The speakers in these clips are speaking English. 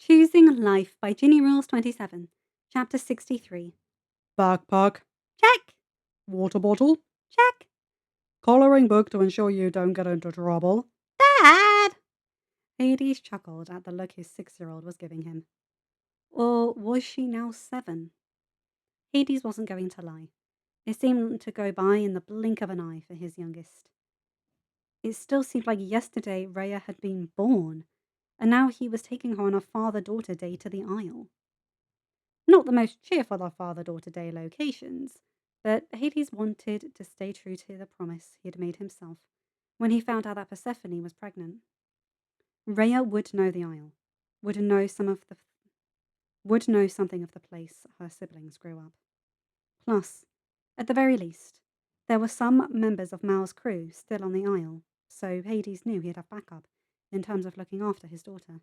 Choosing Life by ginnyrules27, Chapter 63. Backpack, Check! water bottle, Check! coloring book to ensure you don't get into trouble. Dad! Hades chuckled at the look his 6-year-old was giving him. Or was she now 7? Hades wasn't going to lie. It seemed to go by in the blink of an eye for his youngest. It still seemed like yesterday Rhea had been born, and now he was taking her on a father-daughter day to the Isle. Not the most cheerful of father-daughter day locations, but Hades wanted to stay true to the promise he had made himself when he found out that Persephone was pregnant. Rhea would know the Isle, would know something of the place her siblings grew up. Plus, at the very least, there were some members of Mal's crew still on the Isle, so Hades knew he'd have backup in terms of looking after his daughter.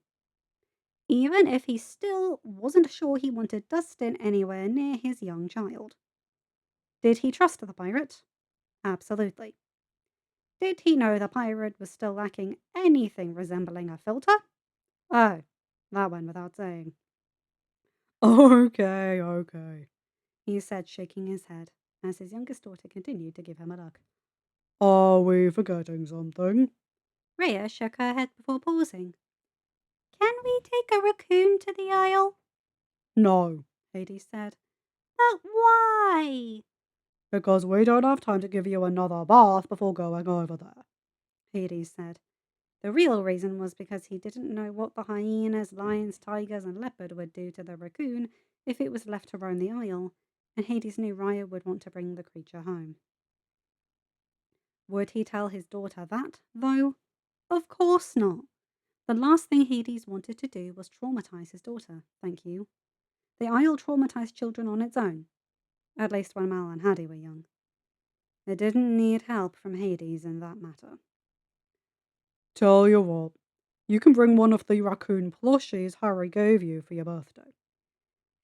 Even if he still wasn't sure he wanted Dustin anywhere near his young child. Did he trust the pirate? Absolutely. Did he know the pirate was still lacking anything resembling a filter? Oh, that went without saying. Okay, He said, shaking his head, as his youngest daughter continued to give him a look. Are we forgetting something? Rhea shook her head before pausing. Can we take a raccoon to the Isle? No, Hades said. But why? because we don't have time to give you another bath before going over there. Hades said. The real reason was because he didn't know what the hyenas, lions, tigers, and leopard would do to the raccoon if it was left to roam the Isle, and Hades knew Rhea would want to bring the creature home. Would he tell his daughter that, though? Of course not. The last thing Hades wanted to do was traumatize his daughter, thank you. The Isle traumatized children on its own, at least when Mal and Haddie were young. It didn't need help from Hades in that matter. Tell you what, you can bring one of the raccoon plushies Harry gave you for your birthday.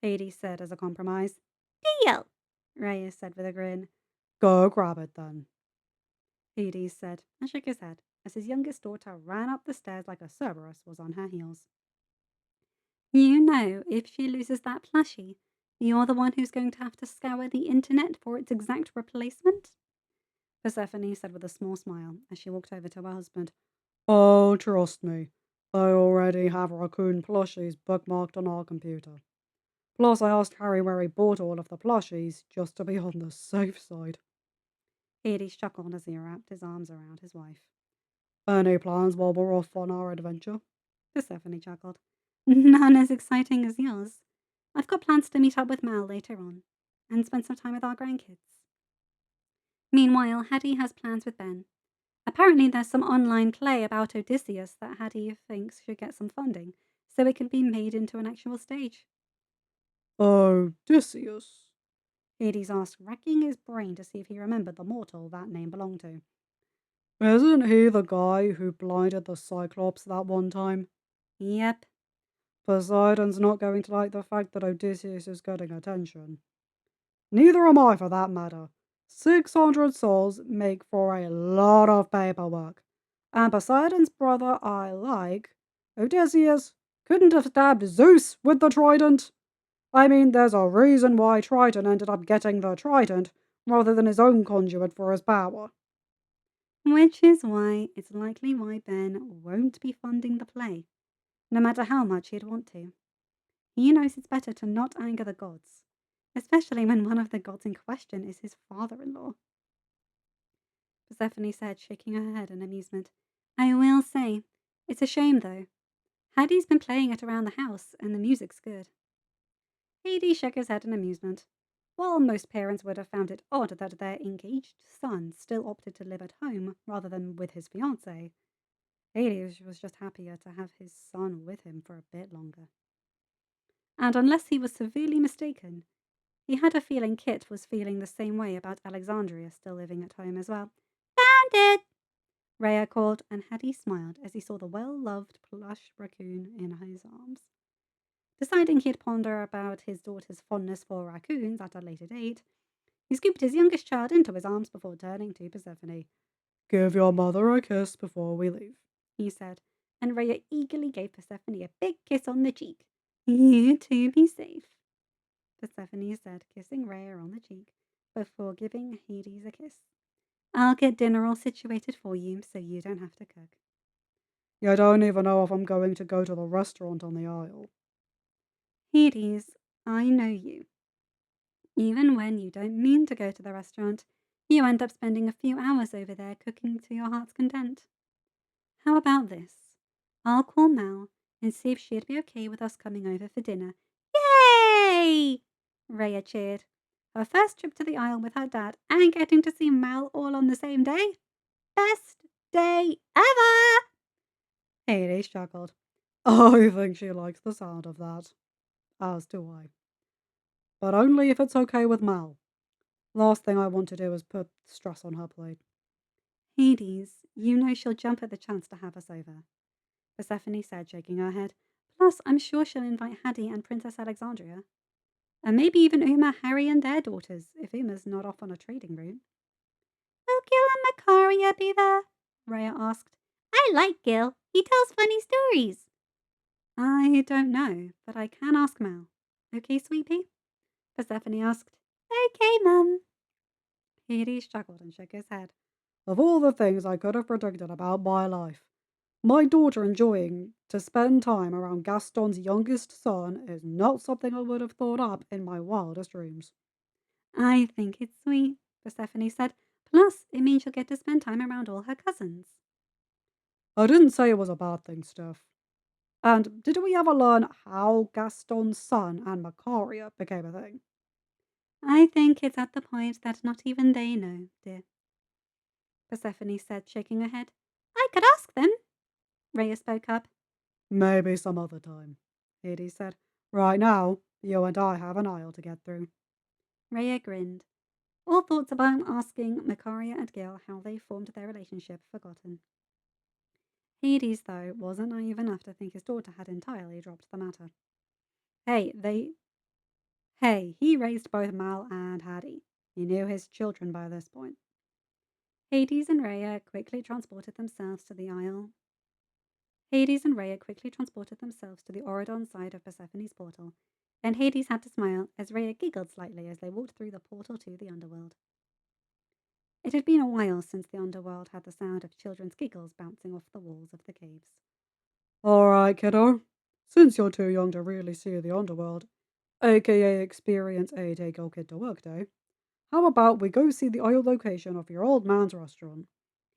Hades said as a compromise. Deal, Rhea said with a grin. Go grab it then. Hades said, and shook his head as his youngest daughter ran up the stairs like a Cerberus was on her heels. You know, if she loses that plushie, you're the one who's going to have to scour the internet for its exact replacement? Persephone said with a small smile as she walked over to her husband. Oh, trust me, I already have raccoon plushies bookmarked on our computer. Plus, I asked Harry where he bought all of the plushies just to be on the safe side. Hades chuckled as he wrapped his arms around his wife. Any plans while we're off on our adventure? Persephone chuckled. None as exciting as yours. I've got plans to meet up with Mal later on and spend some time with our grandkids. Meanwhile, Haddie has plans with Ben. Apparently there's some online play about Odysseus that Haddie thinks should get some funding, so it can be made into an actual stage. Odysseus? Hades asked, racking his brain to see if he remembered the mortal that name belonged to. Isn't he the guy who blinded the Cyclops that one time? Yep. Poseidon's not going to like the fact that Odysseus is getting attention. Neither am I, for that matter. 600 souls make for a lot of paperwork. And Poseidon's brother I like, Odysseus, couldn't have stabbed Zeus with the trident. I mean, there's a reason why Triton ended up getting the trident rather than his own conduit for his power. Which is why it's likely why Ben won't be funding the play, no matter how much he'd want to. He knows it's better to not anger the gods, especially when one of the gods in question is his father-in-law. Persephone said, shaking her head in amusement. I will say, it's a shame though. Haddie's been playing it around the house and the music's good. Hades shook his head in amusement. While most parents would have found it odd that their engaged son still opted to live at home rather than with his fiancée, Hades was just happier to have his son with him for a bit longer. And unless he was severely mistaken, he had a feeling Kit was feeling the same way about Alexandria still living at home as well. Found it! Rhea called, and Haddie smiled as he saw the well-loved plush raccoon in his arms. Deciding he'd ponder about his daughter's fondness for raccoons at a later date, he scooped his youngest child into his arms before turning to Persephone. Give your mother a kiss before we leave, He said, and Rhea eagerly gave Persephone a big kiss on the cheek. You two be safe, Persephone said, kissing Rhea on the cheek before giving Hades a kiss. I'll get dinner all situated for you so you don't have to cook. You don't even know if I'm going to go to the restaurant on the Isle. Hades, I know you. Even when you don't mean to go to the restaurant, you end up spending a few hours over there cooking to your heart's content. How about this? I'll call Mal and see if she'd be okay with us coming over for dinner. Yay! Rhea cheered. Her first trip to the Isle with her dad and getting to see Mal all on the same day. Best day ever! Hades chuckled. I think she likes the sound of that. As do I. But only if it's okay with Mal. Last thing I want to do is put stress on her plate. Hades, you know she'll jump at the chance to have us over, Persephone said, shaking her head. Plus, I'm sure she'll invite Haddie and Princess Alexandria. And maybe even Uma, Harry, and their daughters, if Uma's not off on a trading route. Will Gil and Macaria be there? Rhea asked. I like Gil. He tells funny stories. I don't know, but I can ask Mal. Okay, sweet pea? Persephone asked. Okay, Mum. Hades chuckled and shook his head. Of all the things I could have predicted about my life, my daughter enjoying to spend time around Gaston's youngest son is not something I would have thought up in my wildest dreams. I think it's sweet, Persephone said. Plus, it means she'll get to spend time around all her cousins. I didn't say it was a bad thing, Steph. And did we ever learn how Gaston's son and Macaria became a thing? I think it's at the point that not even they know, dear, Persephone said, shaking her head. I could ask them. Rhea spoke up. Maybe some other time, Hades said. Right now, you and I have an aisle to get through. Rhea grinned. All thoughts about asking Macaria and Gil how they formed their relationship forgotten. Hades, though, wasn't naive enough to think his daughter had entirely dropped the matter. He raised both Mal and Haddie. He knew his children by this point. Hades and Rhea quickly transported themselves to the Isle. Hades and Rhea quickly transported themselves to the Auridon side of Persephone's portal, and Hades had to smile as Rhea giggled slightly as they walked through the portal to the underworld. It had been a while since the underworld had the sound of children's giggles bouncing off the walls of the caves. All right, kiddo. Since you're too young to really see the underworld, aka experience a take your kid to work day, how about we go see the Isle location of your old man's restaurant?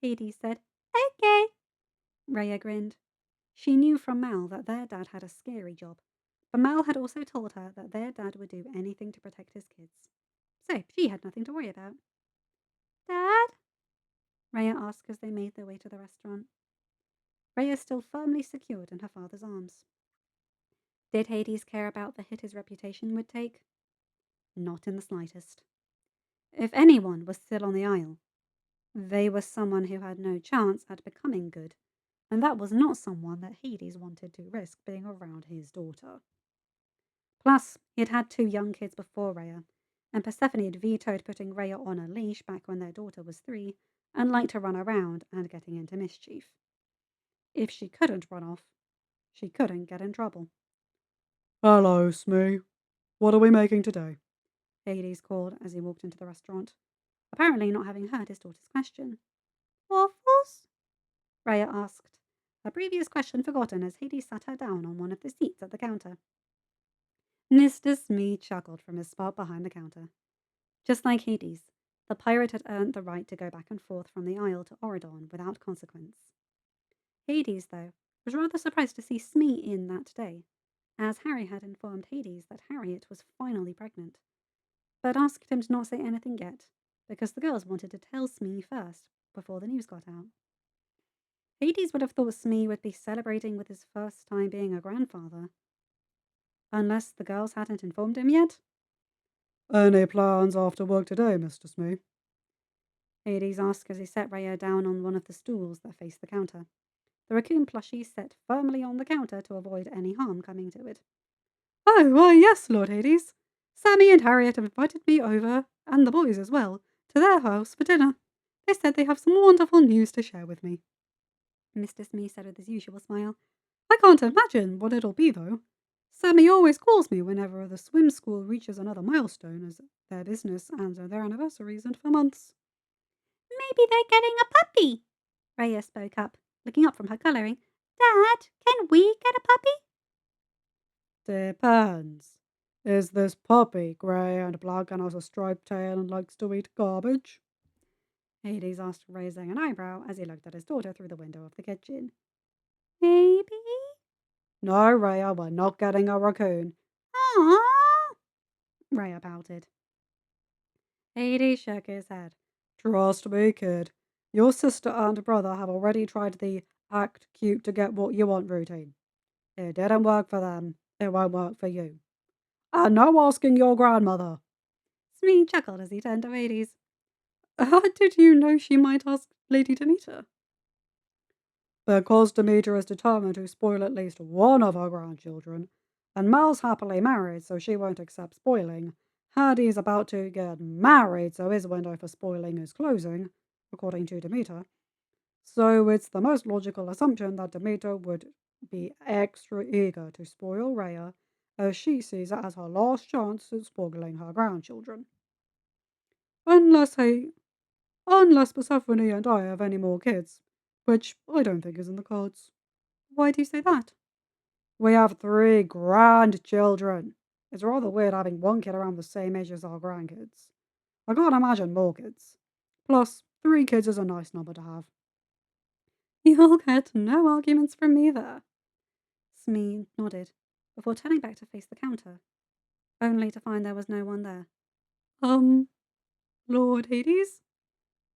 Hades said, Okay. Rhea grinned. She knew from Mal that their dad had a scary job, but Mal had also told her that their dad would do anything to protect his kids. So she had nothing to worry about. Dad? Rhea asked as they made their way to the restaurant. Rhea still firmly secured in her father's arms. Did Hades care about the hit his reputation would take? Not in the slightest. If anyone was still on the Isle, they were someone who had no chance at becoming good, and that was not someone that Hades wanted to risk being around his daughter. Plus, he had had 2 young kids before Rhea, and Persephone had vetoed putting Rhea on a leash back when their daughter was 3 and liked to run around and getting into mischief. If she couldn't run off, she couldn't get in trouble. Hello, Smee. What are we making today? Hades called as he walked into the restaurant, apparently not having heard his daughter's question. Waffles? Rhea asked, her previous question forgotten as Hades sat her down on one of the seats at the counter. Mr. Smee chuckled from his spot behind the counter. Just like Hades, the pirate had earned the right to go back and forth from the Isle to Auridon without consequence. Hades, though, was rather surprised to see Smee in that day, as Harry had informed Hades that Harriet was finally pregnant, but asked him to not say anything yet, because the girls wanted to tell Smee first, before the news got out. Hades would have thought Smee would be celebrating with his first time being a grandfather, unless the girls hadn't informed him yet. Any plans after work today, Mr. Smee? Hades asked as he set Rhea down on one of the stools that faced the counter. The raccoon plushie set firmly on the counter to avoid any harm coming to it. Oh, why, yes, Lord Hades. Sammy and Harriet have invited me over, and the boys as well, to their house for dinner. They said they have some wonderful news to share with me. Mr. Smee said with his usual smile. I can't imagine what it'll be, though. Sammy always calls me whenever the swim school reaches another milestone, as their business and their anniversaries, and for months. Maybe they're getting a puppy, Raya spoke up, looking up from her colouring. Dad, can we get a puppy? Depends. Is this puppy grey and black and has a striped tail and likes to eat garbage? Hades asked, raising an eyebrow as he looked at his daughter through the window of the kitchen. Maybe? No, Raya, we're not getting a raccoon. Aww, Raya pouted. Hades shook his head. Trust me, kid. Your sister and brother have already tried the act cute to get what you want routine. It didn't work for them. It won't work for you. And no asking your grandmother. Smee chuckled as he turned to Hades. How did you know she might ask Lady Demeter? Because Demeter is determined to spoil at least one of her grandchildren, and Mel's happily married, so she won't accept spoiling. Hardy's about to get married, so his window for spoiling is closing, according to Demeter. So it's the most logical assumption that Demeter would be extra eager to spoil Rhea, as she sees it as her last chance at spoiling her grandchildren. Unless Persephone and I have any more kids, which I don't think is in the cards. Why do you say that? We have 3 grandchildren. It's rather weird having one kid around the same age as our grandkids. I can't imagine more kids. Plus, 3 kids is a nice number to have. You'll get no arguments from me there. Smee nodded, before turning back to face the counter, only to find there was no one there. Lord Hades?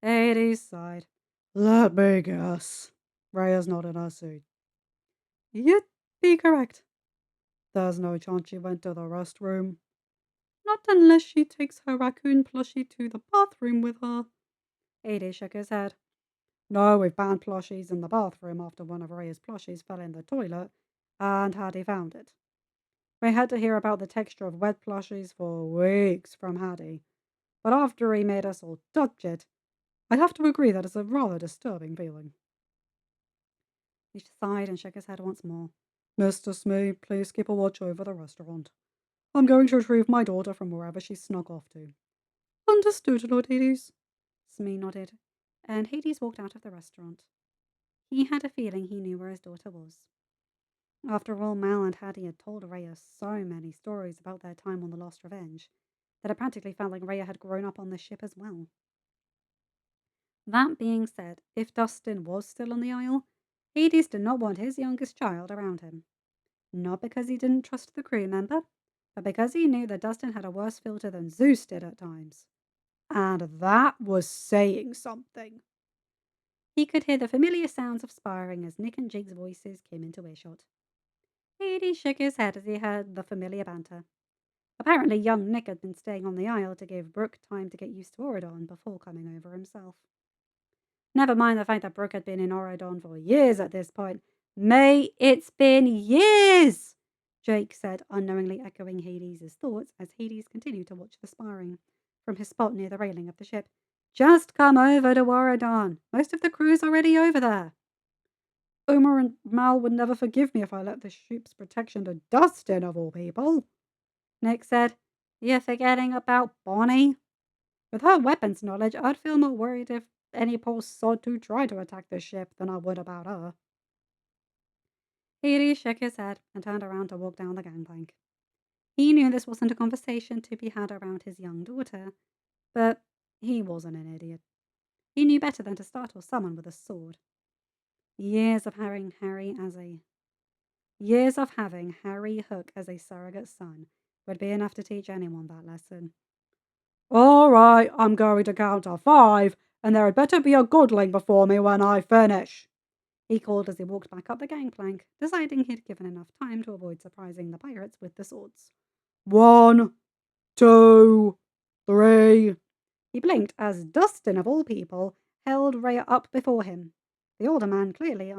Hades sighed. Let me guess. Rhea's not in her seat. You'd be correct. There's no chance she went to the restroom. Not unless she takes her raccoon plushie to the bathroom with her. Hades shook his head. No, we've banned plushies in the bathroom after one of Rhea's plushies fell in the toilet, and Hattie found it. We had to hear about the texture of wet plushies for weeks from Hattie, but after he made us all touch it, I have to agree that it's a rather disturbing feeling. He sighed and shook his head once more. Mr. Smee, please keep a watch over the restaurant. I'm going to retrieve my daughter from wherever she snuck off to. Understood, Lord Hades. Smee nodded, and Hades walked out of the restaurant. He had a feeling he knew where his daughter was. After all, Mal and Hattie had told Rhea so many stories about their time on the Lost Revenge that it practically felt like Rhea had grown up on the ship as well. That being said, if Dustin was still on the Isle, Hades did not want his youngest child around him. Not because he didn't trust the crew member, but because he knew that Dustin had a worse filter than Zeus did at times. And that was saying something. He could hear the familiar sounds of sparring as Nick and Jake's voices came into earshot. Hades shook his head as he heard the familiar banter. Apparently young Nick had been staying on the Isle to give Brooke time to get used to Auradon before coming over himself. Never mind the fact that Brooke had been in Auradon for years at this point. May it's been years! Jake said, unknowingly echoing Hades' thoughts as Hades continued to watch the sparring from his spot near the railing of the ship. Just come over to Auradon. Most of the crew's already over there. Omar and Mal would never forgive me if I let the ship's protection to Dustin, of all people. Nick said, You're forgetting about Bonnie? With her weapons knowledge, I'd feel more worried if any poor sod who tried to attack the ship than I would about her. Hades shook his head and turned around to walk down the gangplank. He knew this wasn't a conversation to be had around his young daughter, but he wasn't an idiot. He knew better than to startle someone with a sword. Years of having Harry Hook as a surrogate son would be enough to teach anyone that lesson. All right, I'm going to count to 5, and there had better be a godling before me when I finish, he called as he walked back up the gangplank, deciding he'd given enough time to avoid surprising the pirates with the swords. 1, 2, 3. He blinked as Dustin, of all people, held Rhea up before him. The older man clearly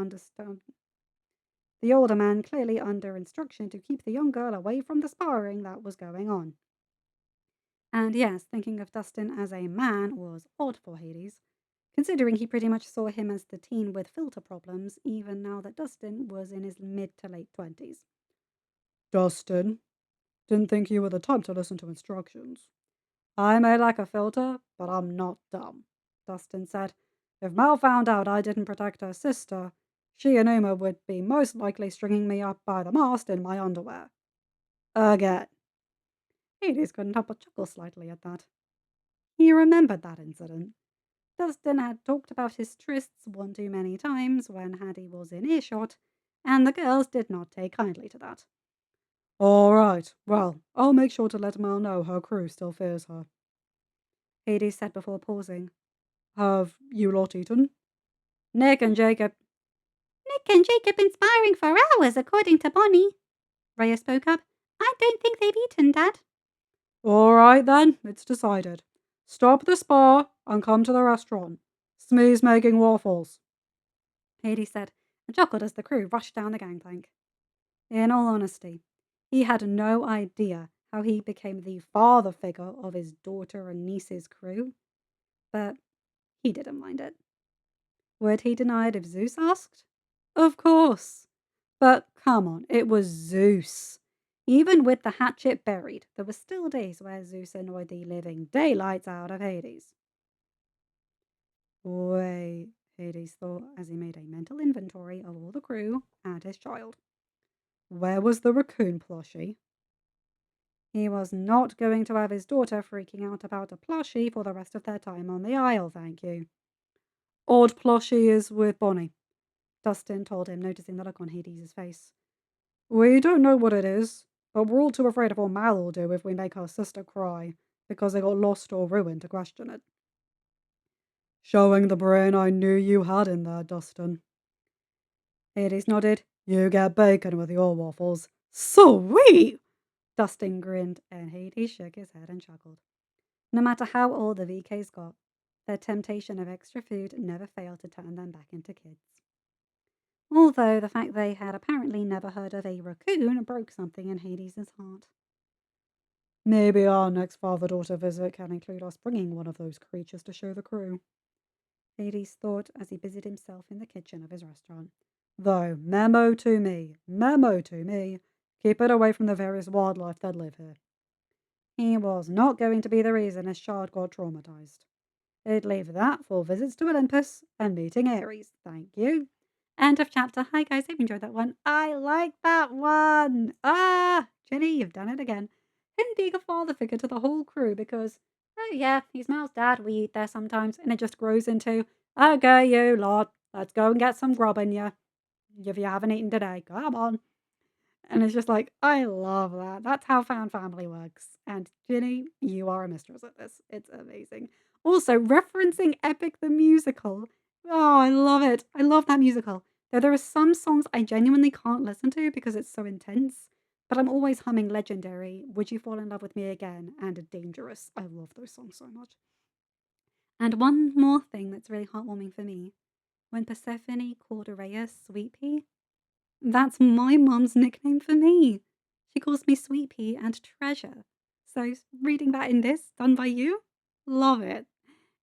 under instruction to keep the young girl away from the sparring that was going on. And yes, thinking of Dustin as a man was odd for Hades, considering he pretty much saw him as the teen with filter problems, even now that Dustin was in his mid to late 20s. Dustin, didn't think you were the type to listen to instructions. I may lack a filter, but I'm not dumb, Dustin said. If Mel found out I didn't protect her sister, she and Uma would be most likely stringing me up by the mast in my underwear. Again. Hades couldn't help but chuckle slightly at that. He remembered that incident. Dustin had talked about his trysts one too many times when Hattie was in earshot, and the girls did not take kindly to that. All right, well, I'll make sure to let Mel know her crew still fears her. Hades said before pausing. Have you lot eaten? Nick and Jacob inspiring for hours, according to Bonnie. Rhea spoke up. I don't think they've eaten, Dad. All right then, it's decided. Stop the spa and come to the restaurant. Smee's making waffles, Hades said, and chuckled as the crew rushed down the gangplank. In all honesty, he had no idea how he became the father figure of his daughter and niece's crew, but he didn't mind it. Would he deny it if Zeus asked? Of course. But come on, it was Zeus. Even with the hatchet buried, there were still days where Zeus annoyed the living daylights out of Hades. Wait, Hades thought as he made a mental inventory of all the crew and his child. Where was the raccoon plushie? He was not going to have his daughter freaking out about a plushie for the rest of their time on the Isle, thank you. Odd plushie is with Bonnie, Dustin told him, noticing the look on Hades' face. We don't know what it is, but we're all too afraid of what Mal will do if we make our sister cry because they got lost or ruined to question it. Showing the brain I knew you had in there, Dustin. Hades nodded. You get bacon with your waffles. Sweet! Dustin grinned, and Hades shook his head and chuckled. No matter how old the VKs got, their temptation of extra food never failed to turn them back into kids. Although the fact they had apparently never heard of a raccoon broke something in Hades' heart. Maybe our next father-daughter visit can include us bringing one of those creatures to show the crew, Hades thought as he busied himself in the kitchen of his restaurant. Though, memo to me, keep it away from the various wildlife that live here. He was not going to be the reason his child got traumatized. He'd leave that for visits to Olympus and meeting Ares. Thank you. End of chapter. Hi guys, hope you enjoyed that one. I like that one. Ginny, you've done it again. Him being a father figure to the whole crew because, oh yeah, he's Mal's dad. We eat there sometimes, and it just grows into, okay, you lot, let's go and get some grub in you. If you haven't eaten today, come on. And it's just like, I love that. That's how Found Family works. And Ginny, you are a mistress at this. It's amazing. Also, referencing Epic the Musical. Oh, I love it. I love that musical. Though there are some songs I genuinely can't listen to because it's so intense. But I'm always humming Legendary, Would You Fall in Love with Me Again, and Dangerous. I love those songs so much. And one more thing that's really heartwarming for me. When Persephone called Araya Sweet Pea, that's my mum's nickname for me. She calls me Sweet Pea and Treasure. So reading that in this, done by you, love it.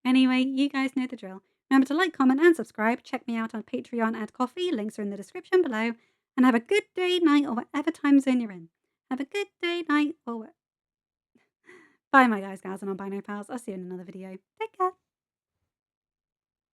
Anyway, you guys know the drill. Remember to like, comment, and subscribe. Check me out on Patreon and Coffee. Links are in the description below. And have a good day, night, or whatever time zone you're in. Have a good day, night, or what? Bye, my guys, gals, and non-binary pals. I'll see you in another video. Take care.